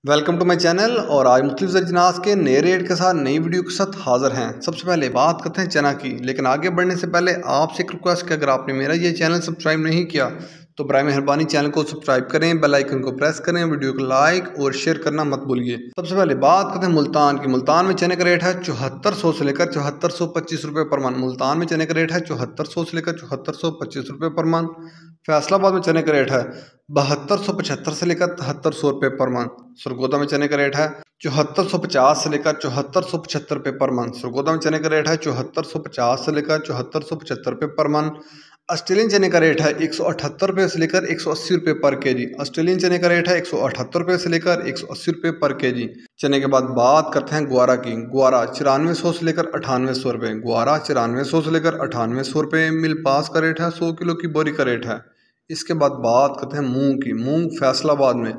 Welcome to my channel. और आज मुख्तलिफ अजनास के नए रेट के साथ नई वीडियो के साथ हाजिर हैं। सबसे पहले बात करते हैं चना की, लेकिन आगे बढ़ने से पहले आपसे एक रिक्वेस्ट कि अगर आपने मेरा ये चैनल सब्सक्राइब नहीं किया तो बराए मेहरबानी चैनल को सब्सक्राइब करें, बेल आइकन को प्रेस करें, वीडियो को लाइक और शेयर करना मत भूलिए। सबसे पहले बात करते हैं मुल्तान की। मुल्तान में चने का रेट है 7400 से लेकर 7425 रुपये पर मन। मुल्तान में चने का रेट है 7400 से लेकर 7425 रुपये पर मन। फैसलाबाद में चने का रेट है 7275 से लेकर 7300 रुपये पर मन। सरगोदा में चने का रेट है 7450 से लेकर 7475 रुपये पर मन। सरगोदा में चने का रेट है 7450 से लेकर 7475 रुपये पर मन। ऑस्ट्रेलियन चने का रेट है 178 रुपये से लेकर 180 रुपये पर केजी। ऑस्ट्रेलियन चने का रेट है 178 रुपये से लेकर 180 रुपये पर केजी। चने के बाद बात करते हैं ग्वारा की। ग्वारा 9400 से लेकर 9800 रुपये। ग्वारा 9400 से लेकर 9800 रुपये। मिल पास का रेट है 100 किलो की बोरी का रेट है। इसके बाद बात करते हैं मूंग की। मूंग फैसलाबाद में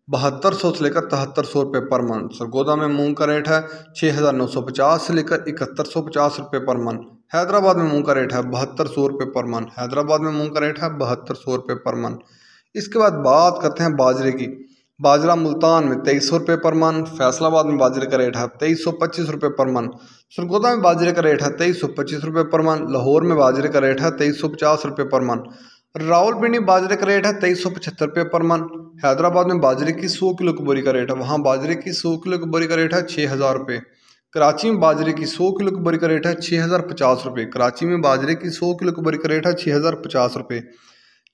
7200 से लेकर 7300 रुपये पर मन। सरगोदा में मूंग का रेट है 6950 से लेकर 7150 रुपये पर मन। हैदराबाद में मूंग का रेट है 7200 रुपये पर मन। हैदराबाद में मूंग का रेट है 7200 रुपये पर मन। इसके बाद बात करते हैं बाजरे की। बाजरा मुल्तान में 2300 रुपये पर मन। फैसलाबाद में बाजरे का रेट है 2325 रुपये पर मन। सरगोदा में बाजरे का रेट है 2325 रुपये पर मन। लाहौर में बाजरे का रेट है 2350 रुपये पर मन। रावलपिंडी बाजरे का रेट है 2375 रुपये पर मन। हैदराबाद में बाजरे की 100 किलो की बोरी का रेट है, वहाँ बाजरे की 100 किलो की बोरी का रेट है 6000 रुपये। कराची में बाजरे की 100 किलो की बोरी का रेट है 6050 रुपये। कराची में बाजरे की 100 किलो की बोरी का रेट है 6050 रुपये।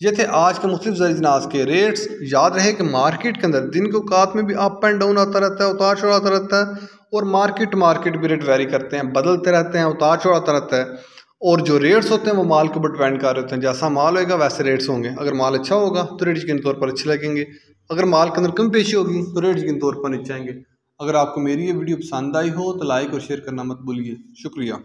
ये थे आज के मुख्तलिफ अजनास के रेट्स। याद रहे कि मार्केट के अंदर दिन के औकात में भी अप एंड डाउन आता रहता है, उतार चढ़ाव आता रहता है, और मार्केट भी रेट वेरी करते हैं, बदलते रहते हैं, उतार चढ़ाव आता रहता है। और जो रेट्स होते हैं वो माल के ऊपर डिपेंड कर रहे होते हैं। जैसा माल होगा वैसे रेट्स होंगे। अगर माल अच्छा होगा तो रेट यकीनी तौर पर अच्छे लगेंगे, अगर माल के अंदर कम पेशी होगी तो रेट यकीनी तौर पर नीचे आएंगे। अगर आपको मेरी ये वीडियो पसंद आई हो तो लाइक और शेयर करना मत भूलिए। शुक्रिया।